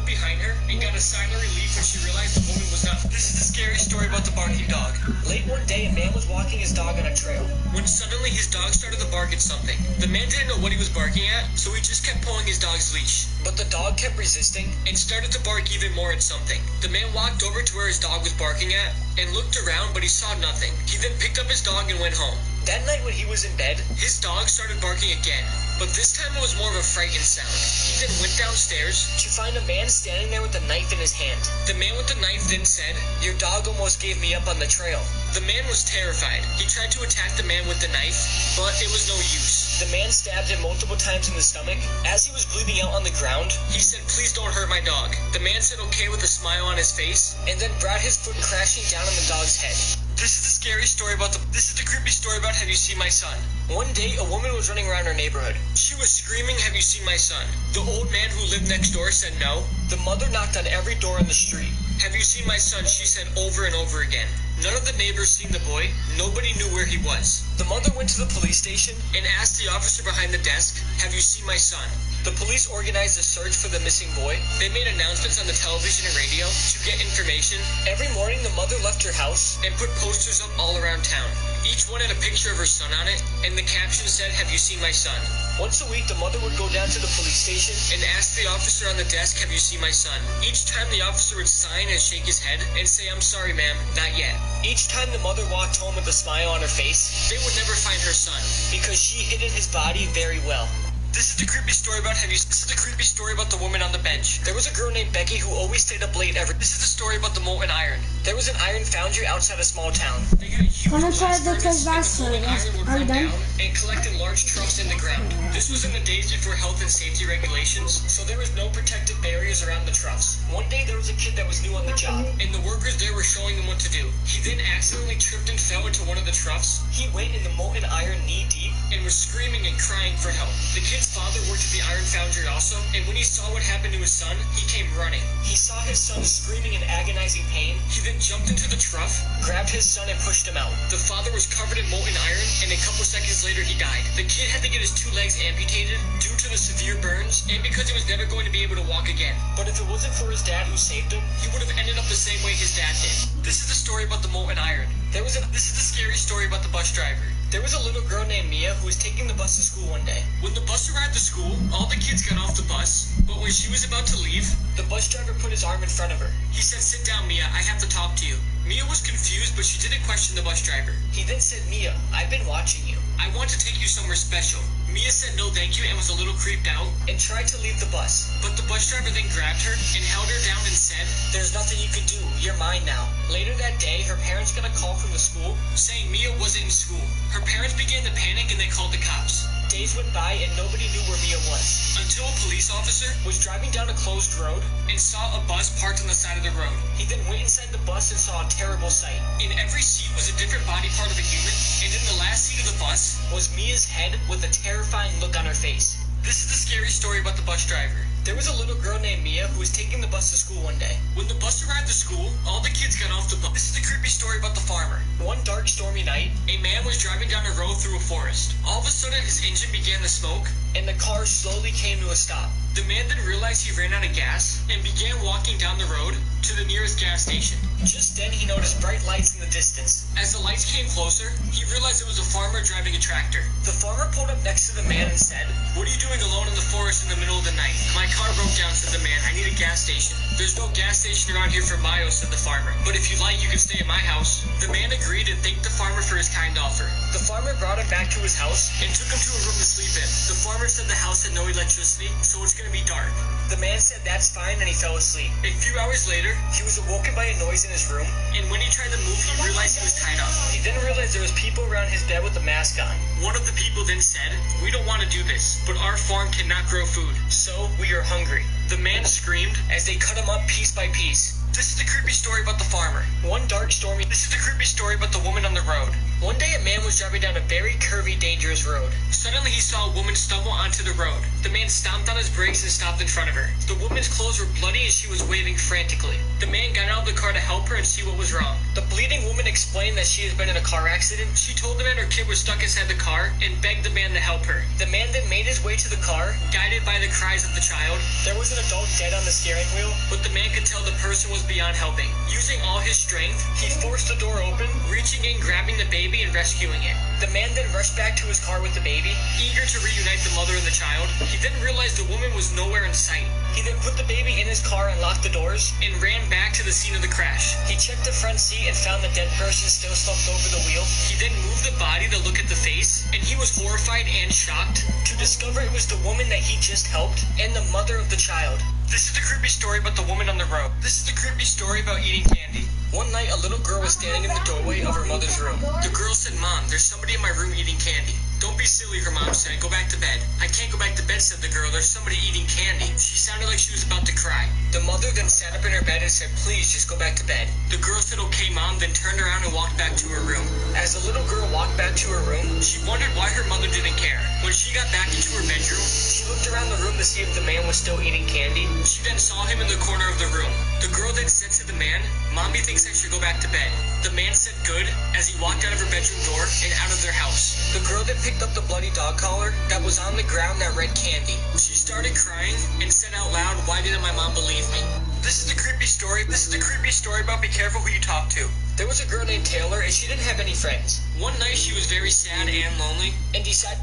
behind her and got a sign of relief when she realized the woman was not. This is the scary story about the barking dog. Late one day, a man was walking his dog on a trail when suddenly his dog started to bark at something. The man didn't know what he was barking at, so he just kept pulling his dog's leash. But the dog kept resisting and started to bark even more at something. The man walked over to where his dog was barking at and looked around, but he saw nothing. He then picked up his dog and went home. That night when he was in bed, his dog started barking again, but this time it was more of a frightened sound. He then went downstairs to find a man standing there with a knife in his hand. The man with the knife then said, "Your dog almost gave me up on the trail." The man was terrified. He tried to attack the man with the knife, but it was no use. The man stabbed him multiple times in the stomach. As he was bleeding out on the ground, he said, "Please don't hurt my dog." The man said okay with a smile on his face, and then brought his foot crashing down on the dog's head. This is the scary story about this is the creepy story about Have You Seen My Son? One day, a woman was running around her neighborhood. She was screaming, "Have you seen my son?" The old man who lived next door said no. The mother knocked on every door in the street. "Have you seen my son?" she said over and over again. None of the neighbors seen the boy. Nobody knew where he was. The mother went to the police station and asked the officer behind the desk, "Have you seen my son?" The police organized a search for the missing boy. They made announcements on the television and radio to get information. Every morning, the mother left her house and put posters up all around town. Each one had a picture of her son on it, and the caption said, "Have you seen my son?" Once a week, the mother would go down to the police station and ask the officer on the desk, "Have you seen my son?" Each time the officer would sign and shake his head and say, "I'm sorry, ma'am, not yet." Each time the mother walked home with a smile on her face, they would never find her son because she hidden his body very well. This is the creepy story about This is the creepy story about the woman on the bench. There was a girl named Becky who always stayed up late This is the story about the molten iron. There was an iron foundry outside a small town. They had a huge blast furnace, and the molten iron would run down and collect in large trucks in the ground. This was in the days before health and safety regulations, so there was no protective barriers around the trucks. One day there was a kid that was new on the job, and the workers there were showing him what to do. He then accidentally tripped and fell into one of the troughs. He went in the molten iron knee deep and was screaming and crying for help. The kid's father worked at the iron foundry also, and when he saw what happened to his son, he came running. He saw his son screaming in agonizing pain. He then jumped into the trough, grabbed his son and pushed him out. The father was covered in molten iron, and a couple seconds later he died. The kid had to get his 2 legs amputated due to the severe burns, and because he was never going to be able to walk again. But if it wasn't for his dad who saved him, he would have ended up the same way his dad did. This is the story about the molten iron. This is the scary story about the bus driver. There was a little girl named Mia who was taking the bus to school one day. When the bus arrived to school, all the kids got off the bus, but when she was about to leave, the bus driver put his arm in front of her. He said, "Sit down, Mia, I have to talk to you." Mia was confused, but she didn't question the bus driver. He then said, "Mia, I've been watching you. I want to take you somewhere special." Mia said no thank you and was a little creeped out and tried to leave the bus. But the bus driver then grabbed her and held her down and said, "There's nothing you can do. You're mine now." Later that day, her parents got a call from the school saying Mia wasn't in school. Her parents began to panic and they called the cops. Days went by and nobody knew where Mia was. Until a police officer was driving down a closed road and saw a bus parked on the side of the road. He then went inside the bus and saw a terrible sight. In every seat was a different body part of a human, and in the last seat of the bus was Mia's head with a terrifying look on her face. This is the scary story about the bus driver. There was a little girl named Mia who was taking the bus to school one day. When the bus arrived to school, all the kids got off the bus. This is the creepy story about the farmer. One dark, stormy night, a man was driving down a road through a forest. All of a sudden, his engine began to smoke, and the car slowly came to a stop. The man then realized he ran out of gas and began walking down the road to the nearest gas station. Just then, he noticed bright lights in the distance. As the lights came closer, he realized it was a farmer driving a tractor. The farmer pulled up next to the man and said, "What are you doing alone in the forest in the middle of the night?" "My car broke down," said the man. "I need a gas station." "There's no gas station around here for miles," said the farmer. "But if you like, you can stay at my house." The man agreed and thanked the farmer for his kind offer. The farmer brought him back to his house and took him to a room to sleep in. The farmer said the house had no electricity, so it's going to be dark. The man said that's fine and he fell asleep. A few hours later, he was awoken by a noise in his room, and when he tried to move, he realized he was tied up. He then realized there was people around his bed with a mask on. One of the people then said, "We don't want to do this, but our farm cannot grow food, so we are hungry." The man screamed as they cut him up piece by piece. This is the creepy story about the farmer. One dark, stormy... This is the creepy story about the woman on the road. One day a man was driving down a very curvy, dangerous road. Suddenly he saw a woman stumble onto the road. The man stomped on his brakes and stopped in front of her. The woman's clothes were bloody and she was waving frantically. The man got out of the car to help her and see what was wrong. The bleeding woman explained that she has been in a car accident. She told the man her kid was stuck inside the car and begged the man to help her. The man then made his way to the car. Guided by the cries of the child, There was an adult dead on the steering wheel. but the man could tell the person was beyond helping. Using all his strength, He forced the door open. reaching in, grabbing the baby, and rescuing it. The man then rushed back to his car with the baby. Eager to reunite the mother and the child, he then realized the woman was nowhere in sight He then put the baby in his car and locked the doors. and ran back to the scene of the crash. He checked the front seat and found the dead person still slumped over the wheel. He then moved the body to look at the face, and he was horrified and shocked. To discover it was the woman that he just helped and the mother of the child. This is the creepy story about the woman on the road. This is the creepy story about eating candy. One night, a little girl was standing in the doorway of her mother's room. The girl said, "Mom, there's somebody in my room eating candy." "Don't be silly," her mom said. "Go back to bed." "I can't go back to bed," said the girl. "There's somebody eating candy." She sounded like she was about to cry. The mother then sat up in her bed and said, "Please, just go back to bed." The girl said, "Okay, Mom," then turned around and walked back to her room. As the little girl walked back to her room, She wondered why her mother didn't care. When she got back into her bedroom, she looked around the room to see if the man was still eating candy. she then saw him in the corner of the room. The girl then said to the man, "Mommy thinks I should go back to bed." The man said good as he walked out of her bedroom door and out of their house. The girl then picked up the bloody dog collar that was on the ground that read candy. She started crying and said out loud, "Why didn't my mom believe me?" This is the creepy story. This is the creepy story about be careful who you talk to. There was a girl named Taylor and she didn't have any friends. One night she was very sad and lonely. And decided...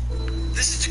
This is the...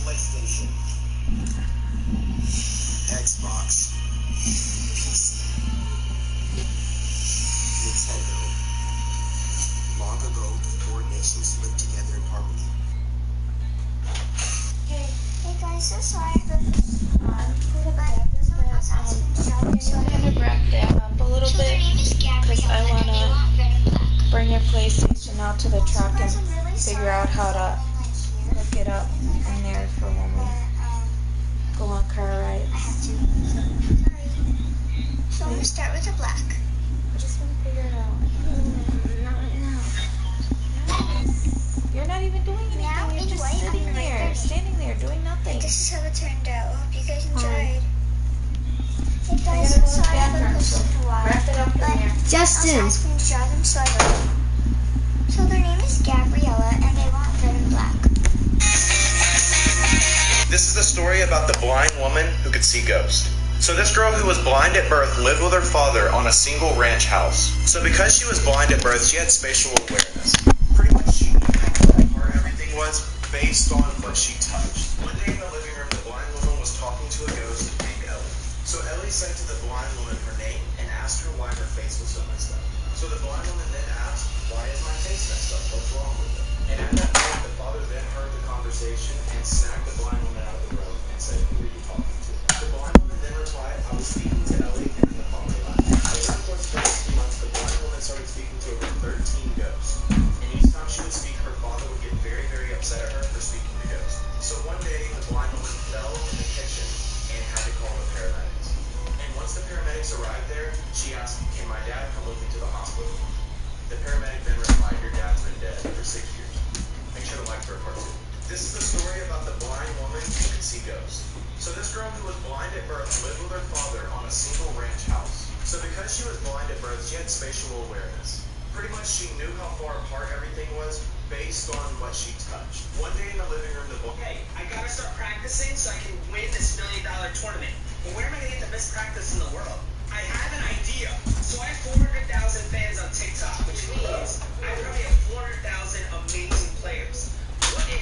PlayStation, Xbox, PC, Nintendo. Long ago, four nations lived together in harmony. Hey guys, so sorry for this. Someone else asked me to job, so I'm gonna wrap that up a little so their bit name is Gabrielle, because I and they wanna want red and black. bring your PlayStation out to the Also, truck guys, and I'm really figure sorry out how for to falling right hook it up in there for when we here. go on car ride. I have to. Sorry. So I'm gonna start with the black. I just wanna figure it out. Not right now. You're not even doing anything. Now, You're just anyway, sitting I'm there, ready. standing there, doing nothing. This is how it turned out. Hope you guys enjoyed. Hi. Hey I guys, gotta go so to the sorry for bathroom, this so a while. wrap it up in But there. Justin asked me to draw them, so I wrote. So their name is Gabriella, and they want red and black. This is the story about the blind woman who could see ghosts. So this girl who was blind at birth lived with her father on a single ranch house. So because she was blind at birth, she had spatial awareness. Pretty much she knew where everything was based on what she touched. One day in the living room, the blind woman was talking to a ghost named Ellie. So Ellie said to the blind woman her name and asked her why her face was so messed up. So the blind woman then asked, "Why is my face messed up? What's wrong with it?" And at that point, the father then heard the conversation and snapped the blind woman out of the room and said, "Who are you talking to?" The blind woman then replied, "I The paramedic then replied, your dad's been dead for 6 years. Make sure to like for a part 2. This is the story about the blind woman who could see ghosts. So this girl who was blind at birth lived with her father on a single ranch house. So because she was blind at birth, she had spatial awareness. Pretty much she knew how far apart everything was based on what she touched. One day in the living room, the boy, Hey, I gotta start practicing so I can win this $1 million tournament. But where am I gonna get the best practice in the world? I have an idea.